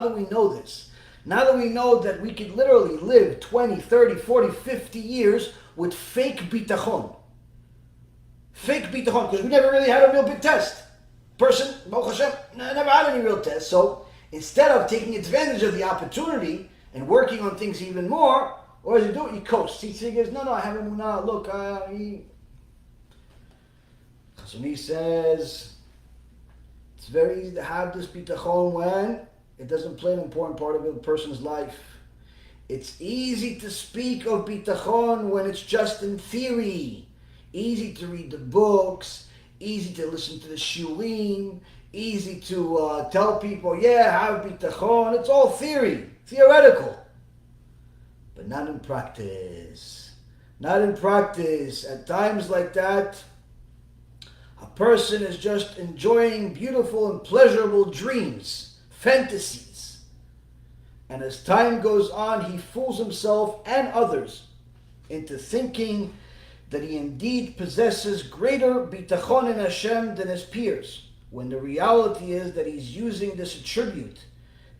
that we know this, now that we know that we could literally live 20, 30, 40, 50 years with fake bitachon. Fake bitachon, because we never really had a real big test. Person, Baruch Hashem, never had any real test. So instead of taking advantage of the opportunity and working on things even more, what does he do? He coasts. He says, no, I have emunah. Look, Chazon says, it's very easy to have this bitachon when it doesn't play an important part of a person's life. It's easy to speak of bitachon when it's just in theory. Easy to read the books, easy to listen to the shulim, easy to tell people, have bitachon. It's all theory, theoretical. But not in practice. Not in practice. At times like that, a person is just enjoying beautiful and pleasurable dreams, fantasies. And as time goes on, he fools himself and others into thinking that he indeed possesses greater bitachon in Hashem than his peers, when the reality is that he's using this attribute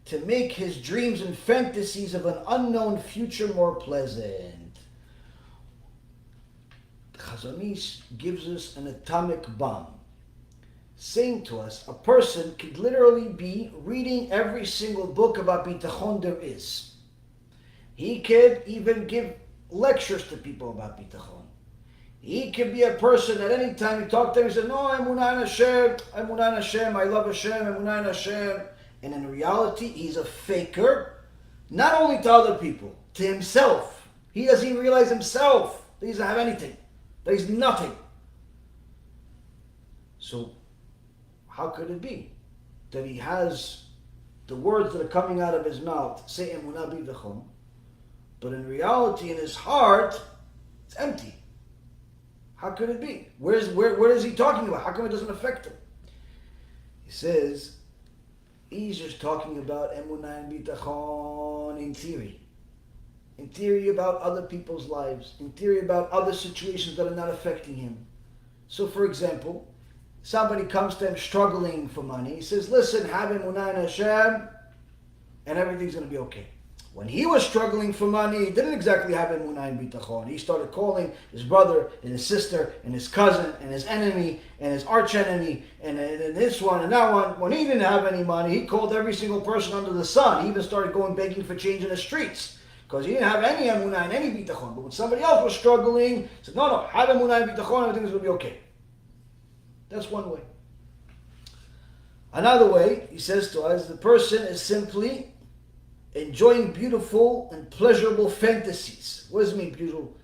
to make his dreams and fantasies of an unknown future more pleasant. Chazon Ish gives us an atomic bomb, saying to us, a person could literally be reading every single book about bitachon there is. He could even give lectures to people about bitachon. He could be a person that any time you talk to him, he says, no, emunah in Hashem, I love Hashem, emunah in Hashem. And in reality, he's a faker, not only to other people, to himself. He doesn't even realize himself that he doesn't have anything, that he's nothing. So, how could it be that he has the words that are coming out of his mouth, say emunah bitachon, but in reality, in his heart, it's empty? How could it be? Where is he talking about? How come it doesn't affect him? He says, he's just talking about emunah and bitachon in theory. In theory about other people's lives. In theory about other situations that are not affecting him. So for example, somebody comes to him struggling for money. He says, listen, have emunah in Hashem and everything's going to be okay. When he was struggling for money, he didn't exactly have emunah and bitachon. He started calling his brother and his sister and his cousin and his enemy and his arch enemy and this one and that one. When he didn't have any money, he called every single person under the sun. He even started going begging for change in the streets because he didn't have any emunah and any bitachon. But when somebody else was struggling, he said, no, have emunah and bitachon, everything's going to be okay. That's one way. Another way, he says to us, the person is simply enjoying beautiful and pleasurable fantasies. What does it mean, beautiful?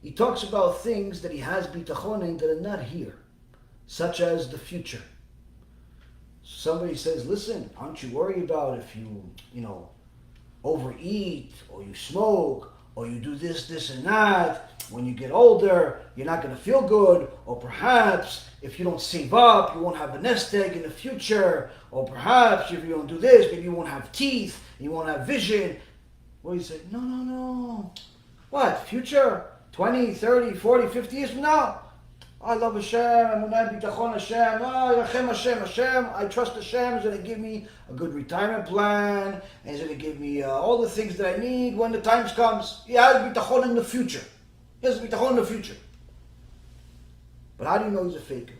He talks about things that he has bitachon in that are not here, such as the future. Somebody says, listen, aren't you worried about if you overeat, or you smoke, or you do this and that, when you get older, you're not going to feel good, or perhaps if you don't save up, you won't have a nest egg in the future, or perhaps if you don't do this, maybe you won't have teeth, you won't have vision. Well, you say, no. What, future? 20, 30, 40, 50 years from now? I love Hashem, emunah bitachon Hashem, Hashem, I trust Hashem is going to give me a good retirement plan, and He's going to give me all the things that I need when the time comes. He has bitachon in the future. But how do you know he's a faker?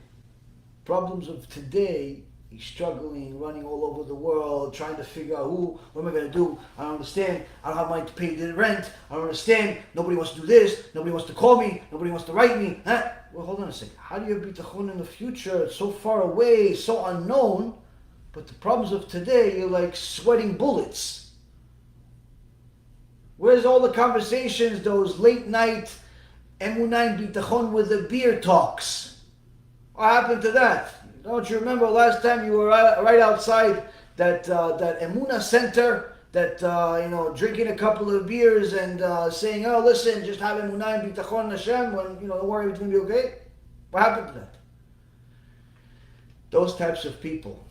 Problems of today, he's struggling, running all over the world, trying to figure out what am I going to do? I don't understand. I don't have money to pay the rent. I don't understand. Nobody wants to do this. Nobody wants to call me. Nobody wants to write me. Huh? Well, hold on a second. How do you have bitachon in the future? It's so far away, so unknown. But the problems of today, you're like sweating bullets. Where's all the conversations, those late night emunah and bitachon with the beer talks? What happened to that? Don't you remember last time you were right outside that emunah center, that drinking a couple of beers and saying, oh, listen, just have emunah and bitachon Hashem, when don't worry, it's going to be okay? What happened to that? Those types of people,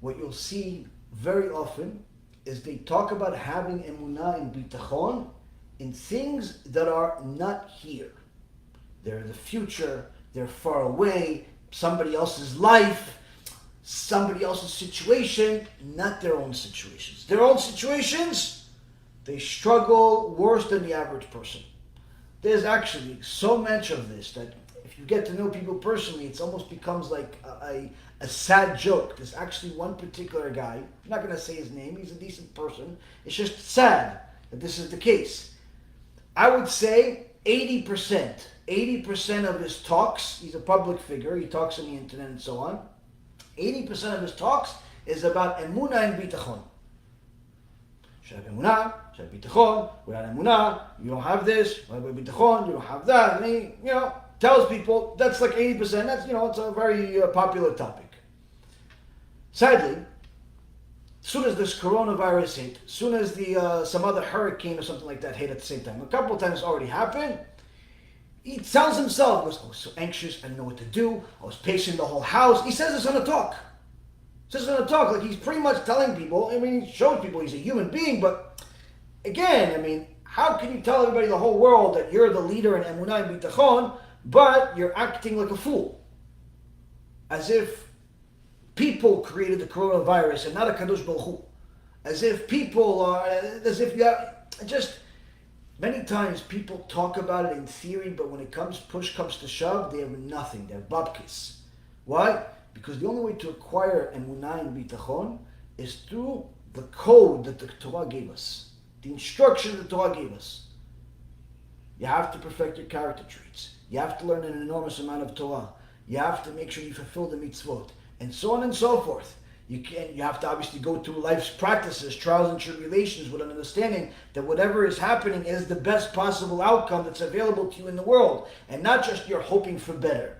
what you'll see very often is they talk about having emunah and bitachon in things that are not here. They're the future, they're far away, somebody else's life, somebody else's situation, not their own situations. Their own situations, they struggle worse than the average person. There's actually so much of this that if you get to know people personally, it almost becomes like a sad joke. There's actually one particular guy, I'm not going to say his name, he's a decent person. It's just sad that this is the case. I would say 80% of his talks, he's a public figure, he talks on the internet and so on, 80% of his talks is about emunah and bitachon. Shab emunah, shab bitachon, without emunah, you don't have this, without bitachon, you don't have that. And he, tells people, that's like 80%, that's, it's a very popular topic. Sadly, as soon as this coronavirus hit, as soon as the some other hurricane or something like that hit at the same time, a couple of times already happened, he tells himself, he goes, I was so anxious, I didn't know what to do, I was pacing the whole house. He says this on a talk. Like he's pretty much telling people, he shows people he's a human being, but again, how can you tell everybody, the whole world, that you're the leader in emunah and bitachon, but you're acting like a fool? As if people created the coronavirus and not a Kadosh Baruch Hu. As if people are, many times people talk about it in theory, but when push comes to shove, they have nothing. They have babkis. Why? Because the only way to acquire emunah and bitachon is through the code that the Torah gave us. The instruction that the Torah gave us. You have to perfect your character traits. You have to learn an enormous amount of Torah. You have to make sure you fulfill the mitzvot. And so on and so forth. You have to obviously go through life's practices, trials and tribulations, with an understanding that whatever is happening is the best possible outcome that's available to you in the world, and not just you're hoping for better.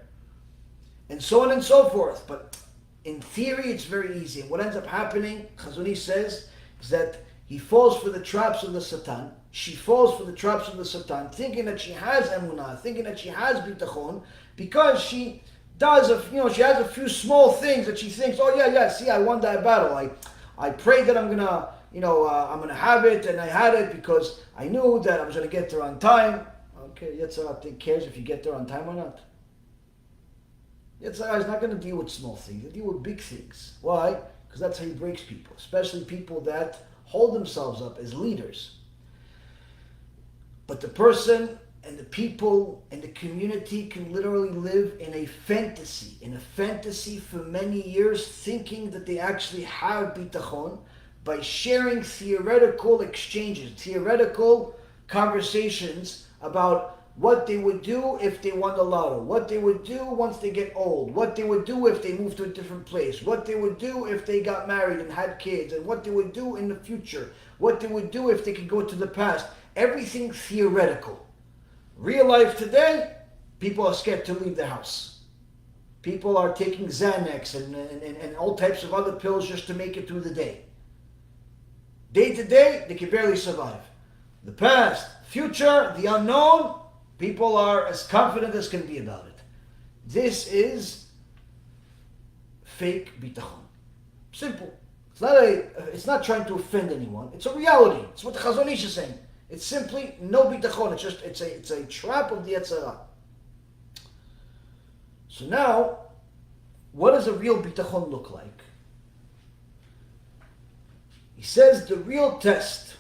And so on and so forth. But in theory, it's very easy. And what ends up happening, Chazon Ish says, is that he falls for the traps of the Satan. She falls for the traps of the Satan, thinking that she has emunah, thinking that she has bitachon, because she does she has a few small things that she thinks, see, I won that battle. I prayed that I'm gonna have it, and I had it because I knew that I was gonna get there on time. Okay, Yetzirah cares if you get there on time or not. Yetzirah is not gonna deal with small things. They deal with big things. Why? Because that's how he breaks people, especially people that hold themselves up as leaders. But the person and the people and the community can literally live in a fantasy for many years, thinking that they actually have bitachon by sharing theoretical exchanges, theoretical conversations about what they would do if they won the lotto, what they would do once they get old, what they would do if they moved to a different place, what they would do if they got married and had kids, and what they would do in the future, what they would do if they could go to the past. Everything theoretical. Real life today, people are scared to leave the house. People are taking Xanax and all types of other pills just to make it through the day. Day to day, they can barely survive. The past, future, the unknown, people are as confident as can be about it. This is fake bitachon. Simple. It's not trying to offend anyone. It's a reality. It's what the Chazon Ish is saying. It's simply no bitachon. It's a trap of the Yetzirah. So now, what does a real bitachon look like? He says the real test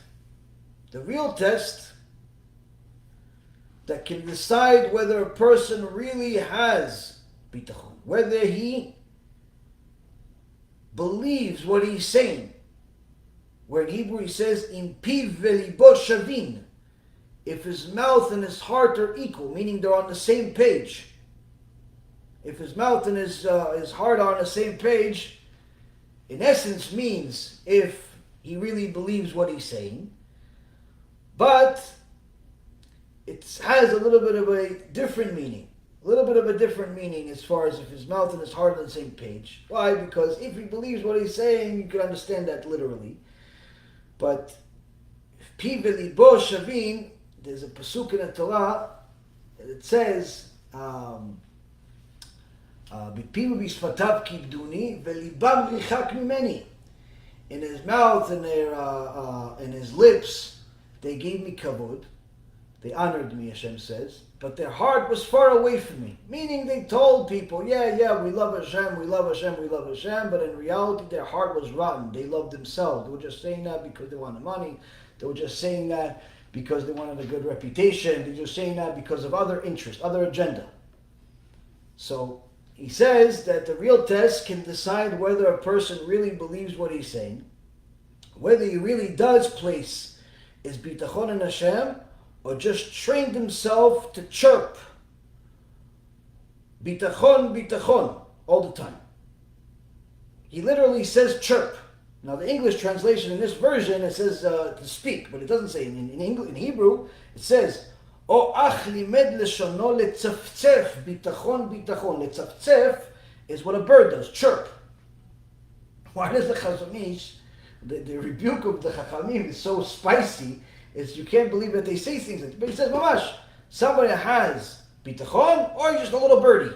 that can decide whether a person really has bitachon, whether he believes what he's saying, where in Hebrew he says, "Im piv velibo shavin," if his mouth and his heart are equal, meaning they're on the same page. If his mouth and his heart are on the same page, in essence means if he really believes what he's saying, but it has a little bit of a different meaning. As far as if his mouth and his heart are on the same page. Why? Because if he believes what he's saying, you can understand that literally. But Piv v'libo shavin, there's a pasuk in the Torah that says, "B'piv v'shfatav kibduni v'libam richak mimeni." In his mouth and in his lips, they gave me kavod. They honored me, Hashem says, but their heart was far away from me. Meaning they told people, yeah, we love Hashem, we love Hashem, we love Hashem, but in reality their heart was rotten. They loved themselves. They were just saying that because they wanted money. They were just saying that because they wanted a good reputation. They were just saying that because of other interests, other agenda. So he says that the real test can decide whether a person really believes what he's saying, whether he really does place his bitachon in Hashem, or just trained himself to chirp bitachon, bitachon all the time. He literally says chirp. Now the English translation in this version, it says to speak, but it doesnn't say in Hebrew. It says O ach limed leshono letzaftzef bitachon bitachon. Letzaftzef is what a bird does, chirp. Why does the Chazon Ish, the rebuke of the Chachamim is so spicy? Is you can't believe that they say things like that. But he says, mamash, somebody that has bitachon, or he's just a little birdie.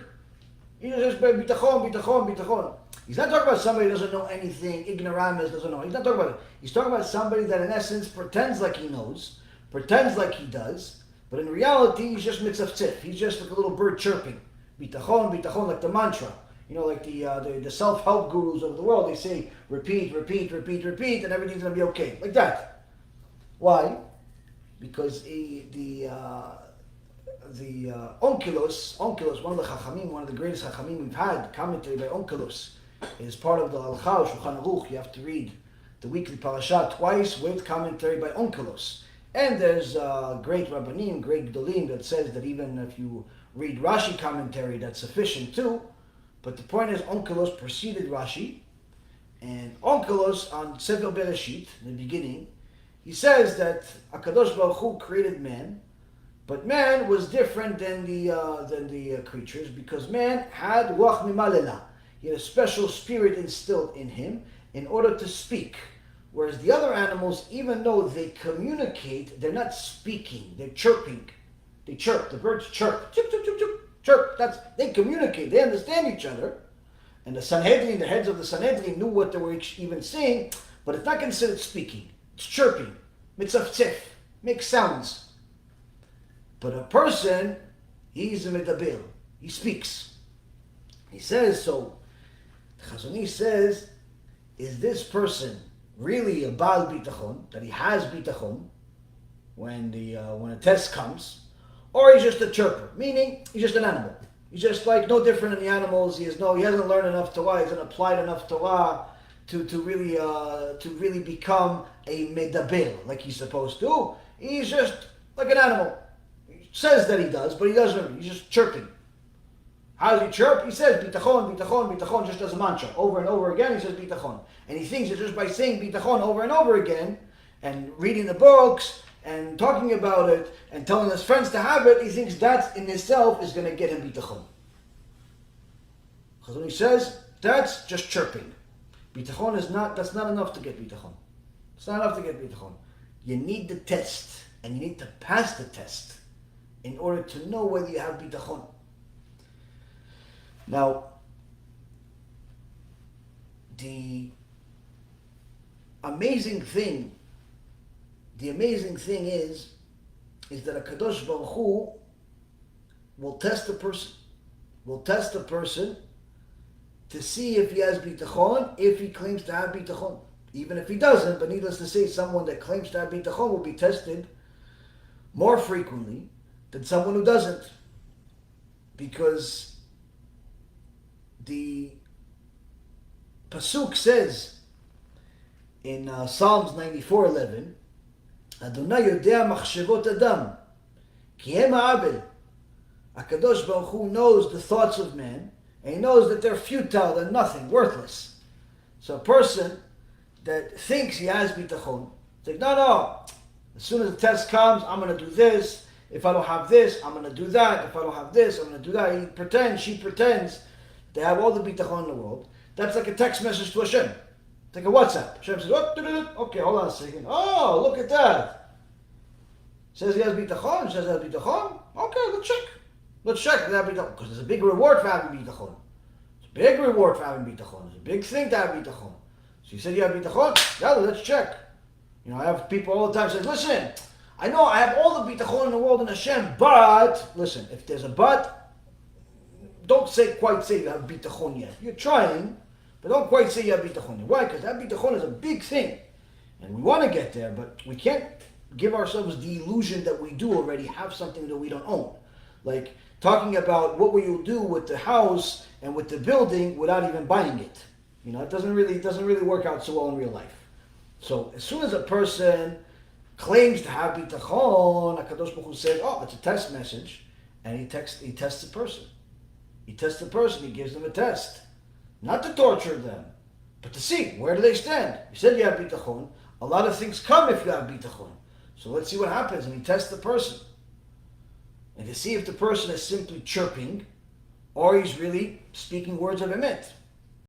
He's just bitachon, bitachon, bitachon. He's not talking about somebody who doesn't know anything, ignoramus, doesn't know. He's not talking about it. He's talking about somebody that in essence pretends like he knows, pretends like he does, but in reality he's just mitzvtzif. He's just like a little bird chirping. Bitachon, bitachon, like the mantra. You know, like the self-help gurus of the world, they say, repeat, repeat, repeat, repeat, and everything's going to be okay. Like that. Why? Because the Onkelos, one of the Chachamim, one of the greatest Chachamim we've had, commentary by Onkelos, is part of the Alcha, Shulchan Aruch. You have to read the weekly parasha twice with commentary by Onkelos. And there's great Rabbanim, great Gdolim that says that even if you read Rashi commentary, that's sufficient too. But the point is, Onkelos preceded Rashi, and Onkelos on Sefer Bereshit, in the beginning, he says that HaKadosh Baruch Hu created man, but man was different than the creatures, because man had ruach mimalela. He had a special spirit instilled in him in order to speak. Whereas the other animals, even though they communicate, they're not speaking, they're chirping. They chirp, the birds chirp, chirp, chirp, chirp, chirp, chirp. They communicate, they understand each other. And the Sanhedrin, the heads of the Sanhedrin knew what they were even saying, but it's not considered speaking. It's chirping, mitzvtzef, makes sounds. But a person, he's a medaber, he speaks. He says, so, the Chazon Ish says, is this person really a Baal Bitachon, that he has Bitachon, when a test comes, or he's just a chirper, meaning he's just an animal. He's just like no different than the animals. He hasn't learned enough Torah, he hasn't applied enough Torah to really become a medaber like he's supposed to. He's just like an animal. He says that he does, but he doesn't. He's just chirping. How does he chirp? He says bitachon, bitachon, bitachon, just as a mantra. Over and over again, he says bitachon. And he thinks that just by saying bitachon over and over again, and reading the books, and talking about it, and telling his friends to have it, he thinks that in itself is going to get him bitachon. Because when he says, that's just chirping. Bitachon that's not enough to get bitachon. It's not enough to get bitachon. You need the test, and you need to pass the test in order to know whether you have bitachon. Now, the amazing thing is that a Kadosh Baruch Hu will test the person to see if he has bitachon, if he claims to have bitachon. Even if he doesn't, but needless to say, someone that claims to have bitachon will be tested more frequently than someone who doesn't. Because the Pasuk says in Psalms 94:11, Adonai yodea machshavot adam, ki hem ha'abel. HaKadosh Baruch Hu knows the thoughts of man, and he knows that they're futile, they're nothing, worthless. So a person that thinks he has bitachon, it's like, no, as soon as the test comes, I'm going to do this. If I don't have this, I'm going to do that. If I don't have this, I'm going to do that. She pretends they have all the bitachon in the world. That's like a text message to Hashem. It's like a WhatsApp. Hashem says, okay, hold on a second. Oh, look at that. Says he has bitachon. Says he has bitachon. Okay, let's check. Let's check if they have bitachon. Because there's a big reward for having bitachon. It's a big reward for having bitachon. It's a big thing to have bitachon. So you said you have bitachon? Yeah, let's check. I have people all the time say, listen, I know I have all the bitachon in the world in Hashem, but listen, if there's a but, don't quite say you have bitachon yet. You're trying, but don't quite say you have bitachon yet. Why? Because that bitachon is a big thing, and we want to get there, but we can't give ourselves the illusion that we do already have something that we don't own. Like talking about what will you do with the house and with the building without even buying it. It doesn't really work out so well in real life. So as soon as a person claims to have bitachon, HaKadosh Baruch Hu says, oh, it's a test message, and he tests the person. He tests the person, he gives them a test. Not to torture them, but to see, where do they stand? You said you have bitachon. A lot of things come if you have bitachon. So let's see what happens, and he tests the person. And to see if the person is simply chirping, or he's really speaking words of emet.